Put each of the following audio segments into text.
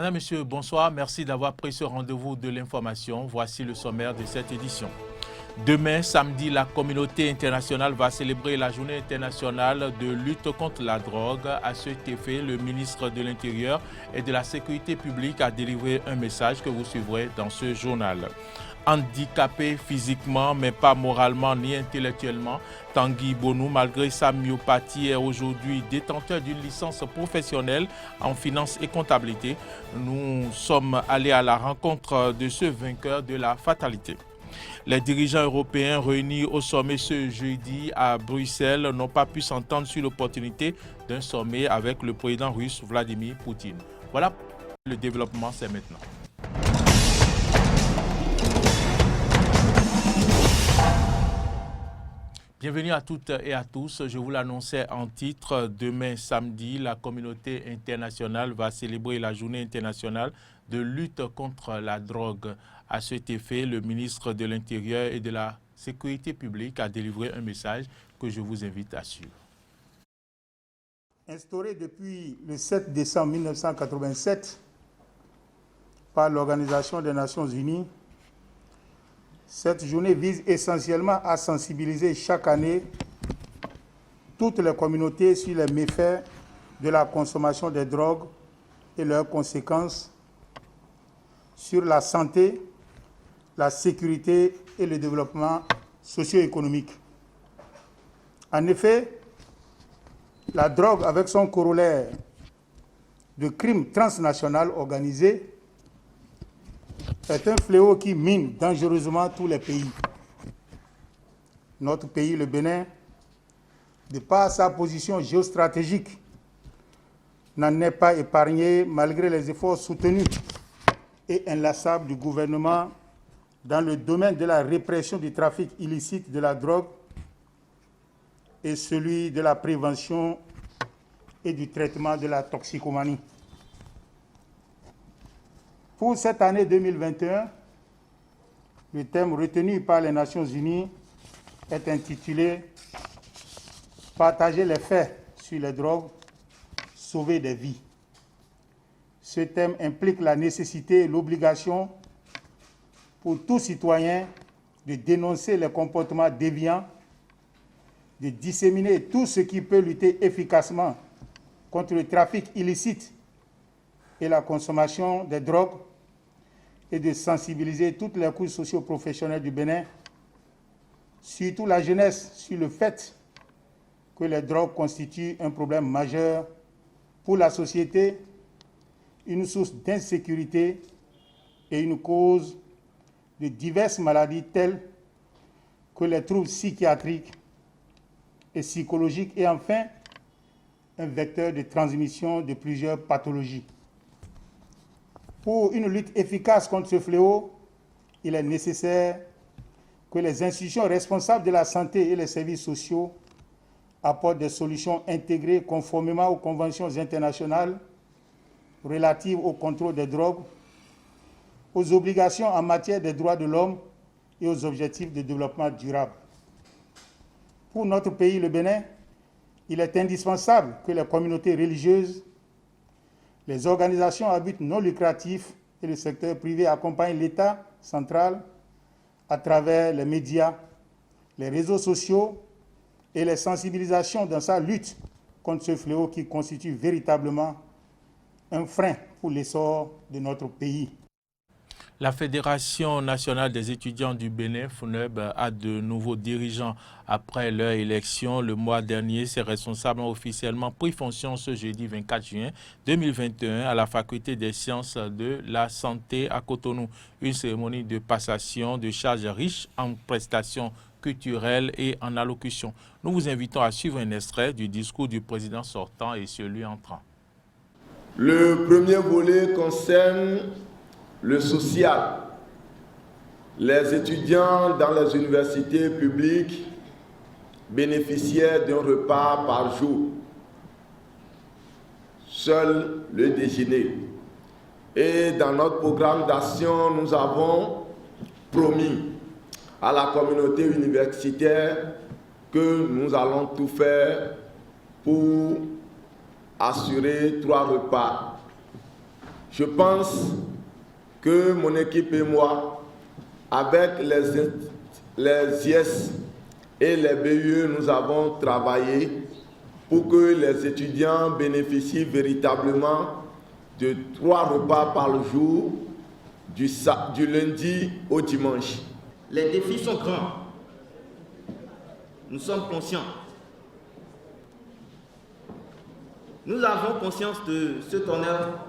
Madame, Monsieur, bonsoir. Merci d'avoir pris ce rendez-vous de l'information. Voici le sommaire de cette édition. Demain, samedi, la communauté internationale va célébrer la journée internationale de lutte contre la drogue. À cet effet, le ministre de l'Intérieur et de la Sécurité publique a délivré un message que vous suivrez dans ce journal. Handicapé physiquement, mais pas moralement ni intellectuellement, Tanguy Bonou, malgré sa myopathie, est aujourd'hui détenteur d'une licence professionnelle en finance et comptabilité. Nous sommes allés à la rencontre de ce vainqueur de la fatalité. Les dirigeants européens réunis au sommet ce jeudi à Bruxelles n'ont pas pu s'entendre sur l'opportunité d'un sommet avec le président russe Vladimir Poutine. Voilà, le développement, c'est maintenant. Bienvenue à toutes et à tous. Je vous l'annonçais en titre. Demain samedi, la communauté internationale va célébrer la journée internationale de lutte contre la drogue. À cet effet, le ministre de l'Intérieur et de la Sécurité publique a délivré un message que je vous invite à suivre. Instaurée depuis le 7 décembre 1987 par l'Organisation des Nations Unies, cette journée vise essentiellement à sensibiliser chaque année toutes les communautés sur les méfaits de la consommation des drogues et leurs conséquences sur la santé, la sécurité et le développement socio-économique. En effet, la drogue, avec son corollaire de crimes transnational organisés, est un fléau qui mine dangereusement tous les pays. Notre pays, le Bénin, de par sa position géostratégique, n'en est pas épargné malgré les efforts soutenus et inlassables du gouvernement dans le domaine de la répression du trafic illicite de la drogue et celui de la prévention et du traitement de la toxicomanie. Pour cette année 2021, le thème retenu par les Nations Unies est intitulé « Partager les faits sur les drogues, sauver des vies ». Ce thème implique la nécessité et l'obligation pour tout citoyen de dénoncer les comportements déviants, de disséminer tout ce qui peut lutter efficacement contre le trafic illicite et la consommation des drogues et de sensibiliser toutes les couches socio-professionnelles du Bénin, surtout la jeunesse, sur le fait que les drogues constituent un problème majeur pour la société, une source d'insécurité et une cause de diverses maladies telles que les troubles psychiatriques et psychologiques et enfin un vecteur de transmission de plusieurs pathologies. Pour une lutte efficace contre ce fléau, il est nécessaire que les institutions responsables de la santé et les services sociaux apportent des solutions intégrées conformément aux conventions internationales relatives au contrôle des drogues, aux obligations en matière des droits de l'homme et aux objectifs de développement durable. Pour notre pays, le Bénin, il est indispensable que les communautés religieuses, les organisations à but non lucratif et le secteur privé accompagnent l'État central à travers les médias, les réseaux sociaux et les sensibilisations dans sa lutte contre ce fléau qui constitue véritablement un frein pour l'essor de notre pays. La Fédération nationale des étudiants du Bénin, FUNEB, a de nouveaux dirigeants après leur élection. Le mois dernier, ses responsables ont officiellement pris fonction ce jeudi 24 juin 2021 à la Faculté des sciences de la santé à Cotonou. Une cérémonie de passation de charges riche en prestations culturelles et en allocutions. Nous vous invitons à suivre un extrait du discours du président sortant et celui entrant. Le premier volet concerne le social. Les étudiants dans les universités publiques bénéficiaient d'un repas par jour, seul le déjeuner. Et dans notre programme d'action, nous avons promis à la communauté universitaire que nous allons tout faire pour assurer 3 repas Je pense que mon équipe et moi, avec les IS et les BUE, nous avons travaillé pour que les étudiants bénéficient véritablement de 3 repas par le jour, du lundi au dimanche. Les défis sont grands. Nous sommes conscients. Nous avons conscience de cet honneur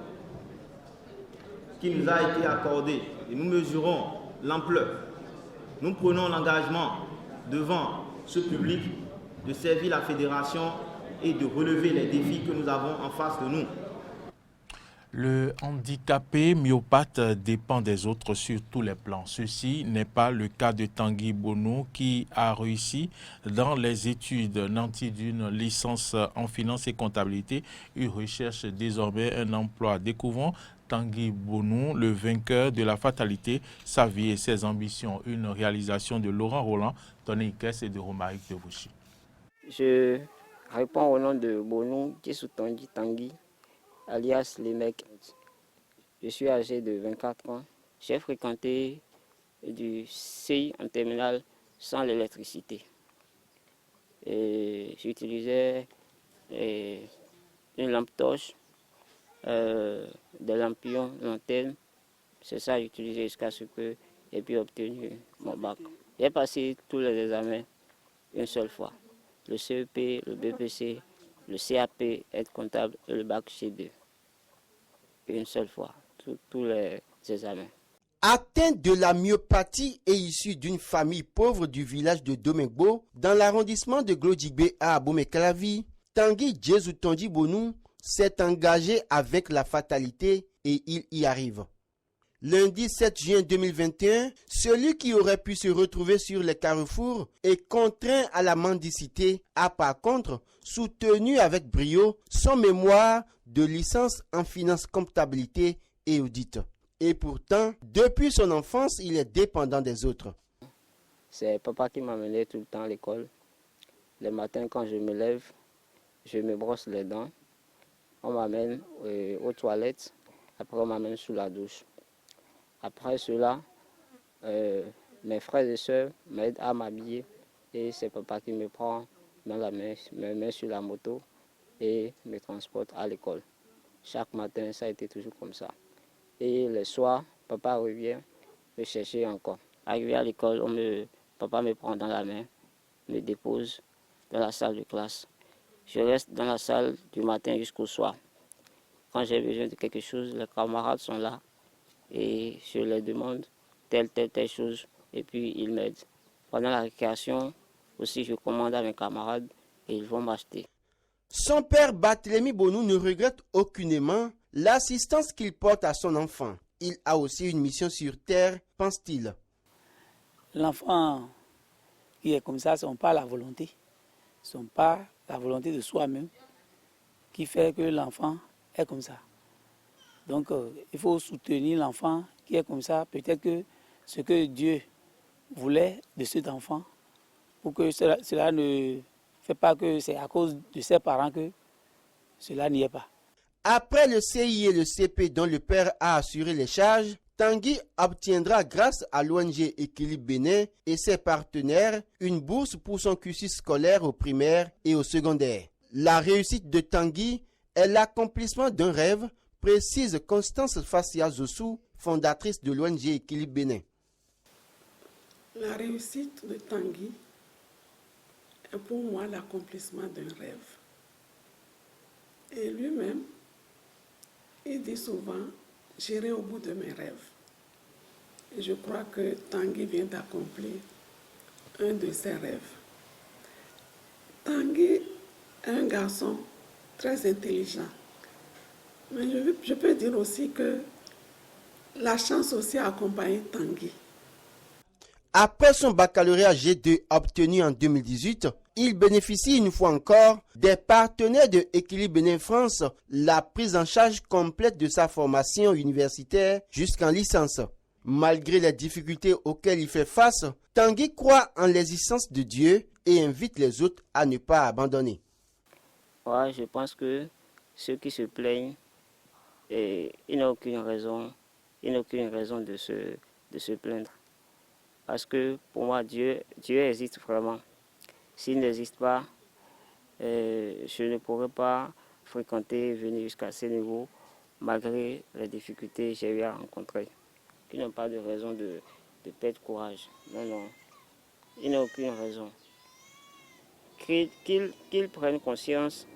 qui nous a été accordé et nous mesurons l'ampleur. Nous prenons l'engagement devant ce public de servir la fédération et de relever les défis que nous avons en face de nous. Le handicapé myopathe dépend des autres sur tous les plans. Ceci n'est pas le cas de Tanguy Bonou qui a réussi dans les études nantis d'une licence en finance et comptabilité. Il recherche désormais un emploi. Découvrons Tanguy Bonou, le vainqueur de la fatalité, sa vie et ses ambitions. Une réalisation de Laurent Roland, Tony Ikes et de Romaric Devouchi. Je réponds au nom de Bonou Djessoutongi Tanguy, alias les mecs. Je suis âgé de 24 ans. J'ai fréquenté du CI en terminale sans l'électricité. J'utilisais une lampe torche, des lampions, lanternes. C'est ça que j'utilisais jusqu'à ce que j'ai pu obtenir mon bac. J'ai passé tous les examens une seule fois. Le CEP, le BPC, le CAP, aide comptable et le bac G2. Une seule fois, tous les examens. Atteint de la myopathie et issu d'une famille pauvre du village de Domingbo, dans l'arrondissement de Glodjigbe à Abomey-Calavi, Tanguy Djessoutongi Bonou s'est engagé avec la fatalité et il y arrive. Lundi 7 juin 2021, celui qui aurait pu se retrouver sur les carrefours et contraint à la mendicité a par contre soutenu avec brio son mémoire de licence en finance comptabilité et audit. Et pourtant, depuis son enfance, il est dépendant des autres. C'est papa qui m'amenait tout le temps à l'école. Le matin, quand je me lève, je me brosse les dents. On m'amène aux toilettes. Après, on m'amène sous la douche. Après cela, mes frères et sœurs m'aident à m'habiller. Et c'est papa qui me prend dans la main, me met sur la moto et me transporte à l'école. Chaque matin, ça a été toujours comme ça. Et le soir, papa revient me chercher encore. Arrivé à l'école, papa me prend dans la main, me dépose dans la salle de classe. Je reste dans la salle du matin jusqu'au soir. Quand j'ai besoin de quelque chose, les camarades sont là et je leur demande telle chose et puis ils m'aident. Pendant la récréation, aussi je commande à mes camarades et ils vont m'acheter. Son père Barthélemy Bonou ne regrette aucunement l'assistance qu'il porte à son enfant. Il a aussi une mission sur terre, pense-t-il. L'enfant qui est comme ça, ce n'est pas la volonté. Ce n'est pas la volonté de soi-même qui fait que l'enfant est comme ça. Donc, il faut soutenir l'enfant qui est comme ça. Peut-être que ce que Dieu voulait de cet enfant, pour que cela ne fait pas que c'est à cause de ses parents que cela n'y est pas. Après le CI et le CP dont le père a assuré les charges, Tanguy obtiendra grâce à l'ONG Équilibre Bénin et ses partenaires une bourse pour son cursus scolaire au primaire et au secondaire. La réussite de Tanguy est l'accomplissement d'un rêve, précise Constance Fassia Zossou, fondatrice de l'ONG Équilibre Bénin. La réussite de Tanguy est pour moi l'accomplissement d'un rêve. Et lui-même, il dit souvent, j'irai au bout de mes rêves. Et je crois que Tanguy vient d'accomplir un de ses rêves. Tanguy est un garçon très intelligent. Mais je peux dire aussi que la chance aussi a accompagné Tanguy. Après son baccalauréat G2 obtenu en 2018, il bénéficie une fois encore des partenaires de Équilibre Bénin France, la prise en charge complète de sa formation universitaire jusqu'en licence. Malgré les difficultés auxquelles il fait face, Tanguy croit en l'existence de Dieu et invite les autres à ne pas abandonner. Ouais, je pense que ceux qui se plaignent Et il n'a aucune raison de se plaindre. Parce que pour moi, Dieu existe vraiment. S'il n'existe pas, je ne pourrais pas fréquenter, venir jusqu'à ce niveau, malgré les difficultés que j'ai eu à rencontrer. Il n'a pas de raison de perdre courage. Non, non. Il n'a aucune raison. Qu'ils prennent conscience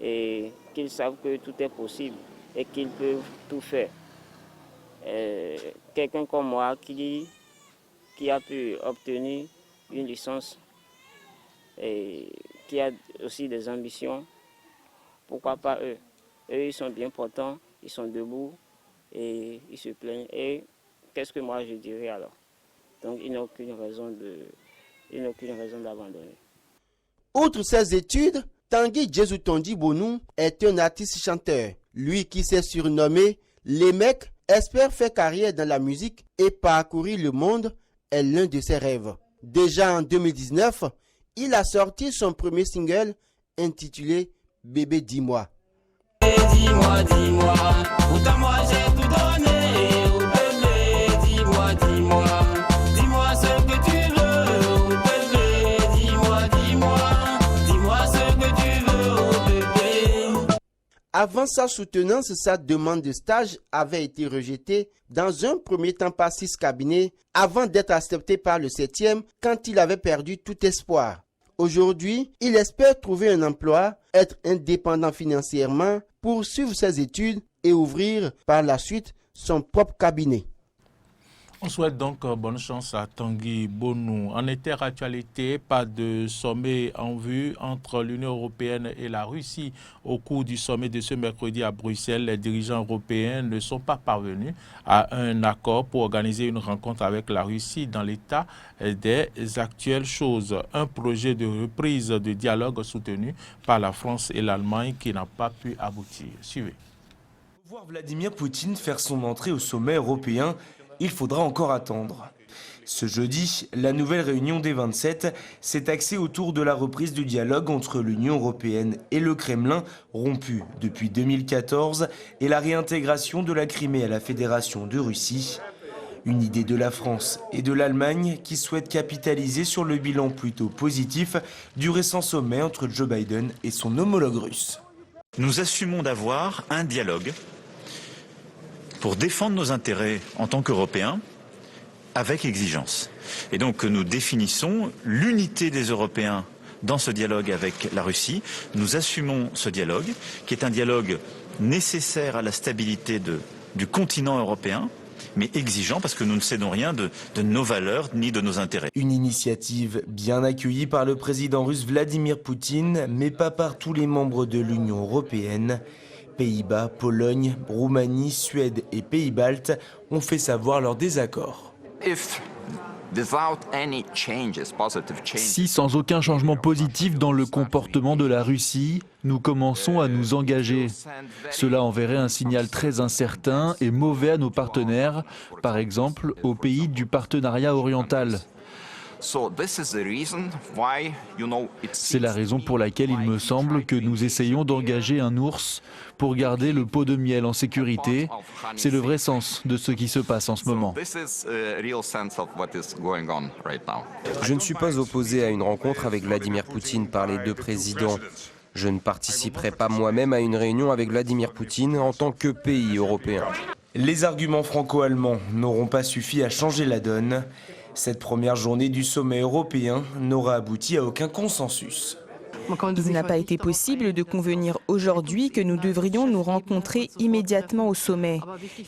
et qu'ils savent que tout est possible et qu'ils peuvent tout faire. Quelqu'un comme moi qui a pu obtenir une licence et qui a aussi des ambitions, pourquoi pas eux? Eux, ils sont bien portants, ils sont debout et ils se plaignent. Et qu'est-ce que moi je dirais alors? Donc il n'a aucune raison d'abandonner. Outre ses études, Tanguy Jésus Tondji Bonou est un artiste-chanteur. Lui qui s'est surnommé Lémec espère faire carrière dans la musique et parcourir le monde est l'un de ses rêves. Déjà en 2019, il a sorti son premier single intitulé Bébé dis-moi. Dis-moi, dis-moi, pourtant moi j'ai tout donné. Oh bébé, dis-moi, dis-moi, dis-moi ce que tu veux. Oh bébé, dis-moi, dis-moi, dis-moi ce que tu veux. Oh bébé. Avant sa soutenance, sa demande de stage avait été rejetée dans un premier temps par 6 cabinets avant d'être accepté par le 7e quand il avait perdu tout espoir. Aujourd'hui, il espère trouver un emploi, être indépendant financièrement, poursuivre ses études et ouvrir par la suite son propre cabinet. On souhaite donc bonne chance à Tanguy Bonou. En interactualité, pas de sommet en vue entre l'Union européenne et la Russie. Au cours du sommet de ce mercredi à Bruxelles, les dirigeants européens ne sont pas parvenus à un accord pour organiser une rencontre avec la Russie dans l'état des actuelles choses. Un projet de reprise de dialogue soutenu par la France et l'Allemagne qui n'a pas pu aboutir. Suivez. Pour voir Vladimir Poutine faire son entrée au sommet européen, il faudra encore attendre. Ce jeudi, la nouvelle réunion des 27 s'est axée autour de la reprise du dialogue entre l'Union européenne et le Kremlin, rompu depuis 2014, et la réintégration de la Crimée à la Fédération de Russie. Une idée de la France et de l'Allemagne qui souhaitent capitaliser sur le bilan plutôt positif du récent sommet entre Joe Biden et son homologue russe. Nous assumons d'avoir un dialogue pour défendre nos intérêts en tant qu'Européens avec exigence. Et donc nous définissons l'unité des Européens dans ce dialogue avec la Russie. Nous assumons ce dialogue, qui est un dialogue nécessaire à la stabilité du continent européen, mais exigeant parce que nous ne cédons rien de nos valeurs ni de nos intérêts. Une initiative bien accueillie par le président russe Vladimir Poutine, mais pas par tous les membres de l'Union européenne. Pays-Bas, Pologne, Roumanie, Suède et Pays-Baltes ont fait savoir leur désaccord. Si sans aucun changement positif dans le comportement de la Russie, nous commençons à nous engager, cela enverrait un signal très incertain et mauvais à nos partenaires, par exemple aux pays du partenariat oriental. C'est la raison pour laquelle il me semble que nous essayons d'engager un ours pour garder le pot de miel en sécurité. C'est le vrai sens de ce qui se passe en ce moment. Je ne suis pas opposé à une rencontre avec Vladimir Poutine par les deux présidents. Je ne participerai pas moi-même à une réunion avec Vladimir Poutine en tant que pays européen. Les arguments franco-allemands n'auront pas suffi à changer la donne. Cette première journée du sommet européen n'aura abouti à aucun consensus. Il n'a pas été possible de convenir aujourd'hui que nous devrions nous rencontrer immédiatement au sommet.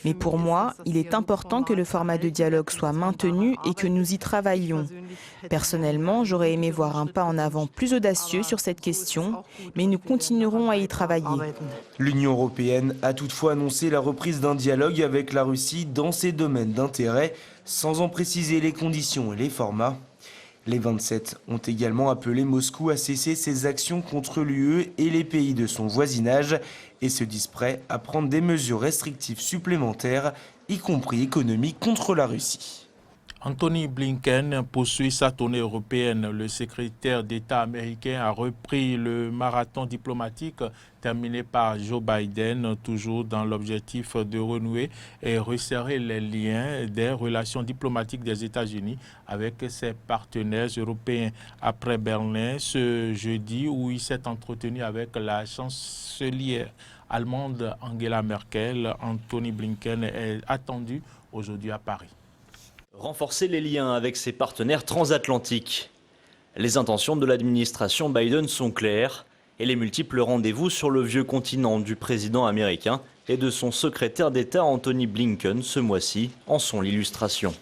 Mais pour moi, il est important que le format de dialogue soit maintenu et que nous y travaillions. Personnellement, j'aurais aimé voir un pas en avant plus audacieux sur cette question, mais nous continuerons à y travailler. L'Union européenne a toutefois annoncé la reprise d'un dialogue avec la Russie dans ses domaines d'intérêt, sans en préciser les conditions et les formats. Les 27 ont également appelé Moscou à cesser ses actions contre l'UE et les pays de son voisinage et se disent prêts à prendre des mesures restrictives supplémentaires, y compris économiques, contre la Russie. Anthony Blinken poursuit sa tournée européenne. Le secrétaire d'État américain a repris le marathon diplomatique terminé par Joe Biden, toujours dans l'objectif de renouer et resserrer les liens des relations diplomatiques des États-Unis avec ses partenaires européens. Après Berlin, ce jeudi, où il s'est entretenu avec la chancelière allemande Angela Merkel, Anthony Blinken est attendu aujourd'hui à Paris. Renforcer les liens avec ses partenaires transatlantiques. Les intentions de l'administration Biden sont claires et les multiples rendez-vous sur le vieux continent du président américain et de son secrétaire d'État Anthony Blinken ce mois-ci en sont l'illustration.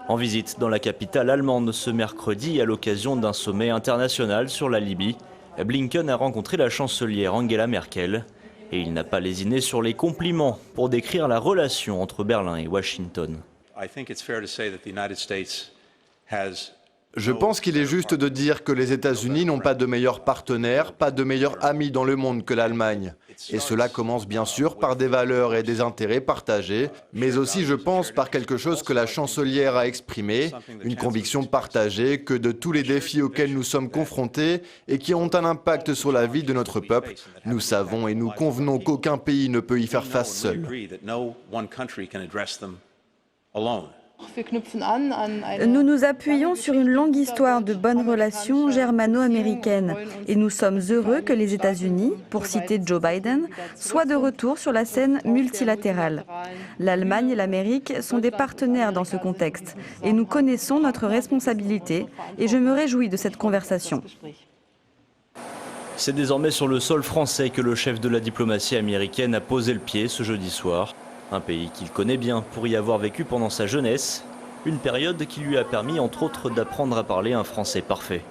En visite dans la capitale allemande ce mercredi à l'occasion d'un sommet international sur la Libye, Blinken a rencontré la chancelière Angela Merkel et il n'a pas lésiné sur les compliments pour décrire la relation entre Berlin et Washington. Je pense qu'il est juste de dire que les États-Unis n'ont pas de meilleurs partenaires, pas de meilleurs amis dans le monde que l'Allemagne. Et cela commence bien sûr par des valeurs et des intérêts partagés, mais aussi, je pense, par quelque chose que la chancelière a exprimé, une conviction partagée que de tous les défis auxquels nous sommes confrontés et qui ont un impact sur la vie de notre peuple, nous savons et nous convenons qu'aucun pays ne peut y faire face seul. Nous nous appuyons sur une longue histoire de bonnes relations germano-américaines et nous sommes heureux que les États-Unis, pour citer Joe Biden, soient de retour sur la scène multilatérale. L'Allemagne et l'Amérique sont des partenaires dans ce contexte et nous connaissons notre responsabilité et je me réjouis de cette conversation. C'est désormais sur le sol français que le chef de la diplomatie américaine a posé le pied ce jeudi soir. Un pays qu'il connaît bien pour y avoir vécu pendant sa jeunesse, une période qui lui a permis entre autres d'apprendre à parler un français parfait.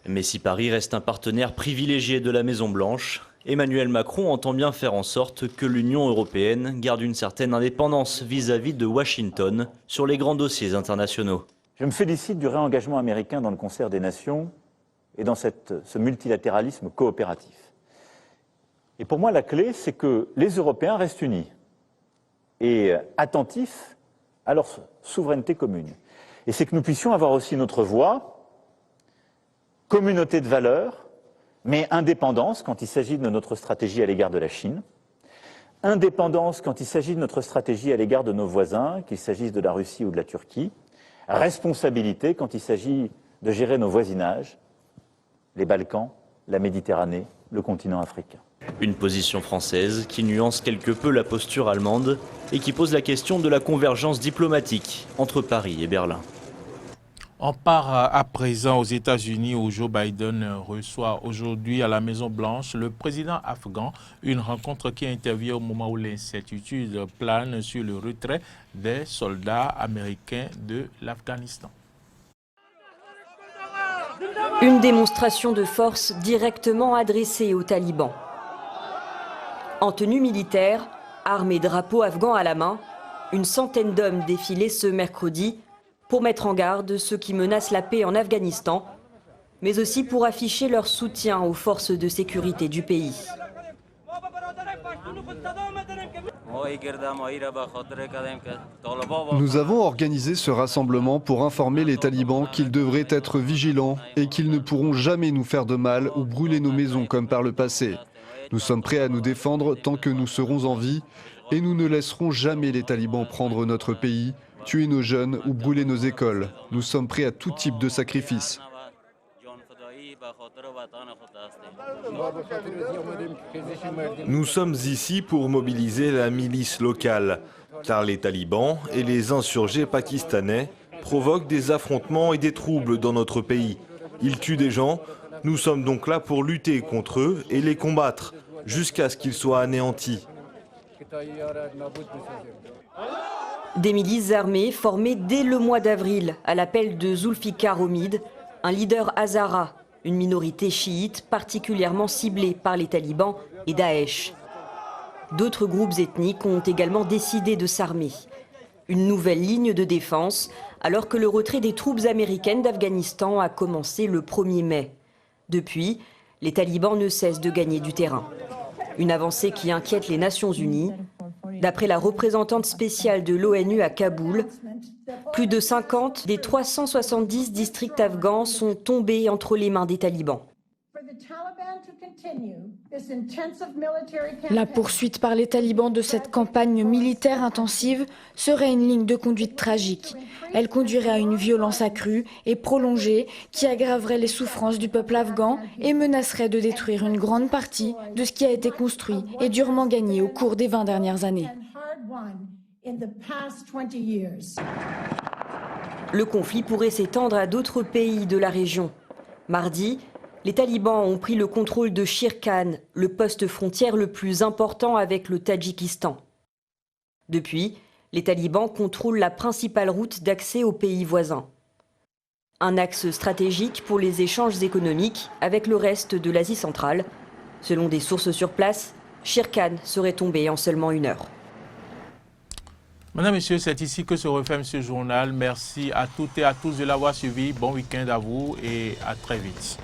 Mais si Paris reste un partenaire privilégié de la Maison-Blanche, Emmanuel Macron entend bien faire en sorte que l'Union européenne garde une certaine indépendance vis-à-vis de Washington sur les grands dossiers internationaux. Je me félicite du réengagement américain dans le concert des nations et dans ce multilatéralisme coopératif. Et pour moi, la clé, c'est que les Européens restent unis et attentifs à leur souveraineté commune. Et c'est que nous puissions avoir aussi notre voix, communauté de valeurs, mais indépendance quand il s'agit de notre stratégie à l'égard de la Chine, indépendance quand il s'agit de notre stratégie à l'égard de nos voisins, qu'il s'agisse de la Russie ou de la Turquie, responsabilité quand il s'agit de gérer nos voisinages, les Balkans, la Méditerranée, le continent africain. Une position française qui nuance quelque peu la posture allemande et qui pose la question de la convergence diplomatique entre Paris et Berlin. On part à présent aux États-Unis où Joe Biden reçoit aujourd'hui à la Maison-Blanche le président afghan, une rencontre qui intervient au moment où l'incertitude plane sur le retrait des soldats américains de l'Afghanistan. Une démonstration de force directement adressée aux talibans. En tenue militaire, armes et drapeaux afghans à la main, une centaine d'hommes défilaient ce mercredi pour mettre en garde ceux qui menacent la paix en Afghanistan, mais aussi pour afficher leur soutien aux forces de sécurité du pays. Nous avons organisé ce rassemblement pour informer les talibans qu'ils devraient être vigilants et qu'ils ne pourront jamais nous faire de mal ou brûler nos maisons comme par le passé. Nous sommes prêts à nous défendre tant que nous serons en vie et nous ne laisserons jamais les talibans prendre notre pays, tuer nos jeunes ou brûler nos écoles. Nous sommes prêts à tout type de sacrifice. Nous sommes ici pour mobiliser la milice locale, car les talibans et les insurgés pakistanais provoquent des affrontements et des troubles dans notre pays. Ils tuent des gens, nous sommes donc là pour lutter contre eux et les combattre, jusqu'à ce qu'ils soient anéantis. Des milices armées formées dès le mois d'avril à l'appel de Zulfikar Omid, un leader hazara, une minorité chiite particulièrement ciblée par les talibans et Daesh. D'autres groupes ethniques ont également décidé de s'armer. Une nouvelle ligne de défense alors que le retrait des troupes américaines d'Afghanistan a commencé le 1er mai. Depuis, les talibans ne cessent de gagner du terrain. Une avancée qui inquiète les Nations Unies. D'après la représentante spéciale de l'ONU à Kaboul, Plus de 50 des 370 districts afghans sont tombés entre les mains des talibans. La poursuite par les talibans de cette campagne militaire intensive serait une ligne de conduite tragique. Elle conduirait à une violence accrue et prolongée qui aggraverait les souffrances du peuple afghan et menacerait de détruire une grande partie de ce qui a été construit et durement gagné au cours des 20 dernières années. Le conflit pourrait s'étendre à d'autres pays de la région. Mardi, les talibans ont pris le contrôle de Shir Khan, le poste frontière le plus important avec le Tadjikistan. Depuis, les talibans contrôlent la principale route d'accès aux pays voisins. Un axe stratégique pour les échanges économiques avec le reste de l'Asie centrale. Selon des sources sur place, Shir Khan serait tombé en seulement 1 heure. Madame, Messieurs, c'est ici que se referme ce journal. Merci à toutes et à tous de l'avoir suivi. Bon week-end à vous et à très vite.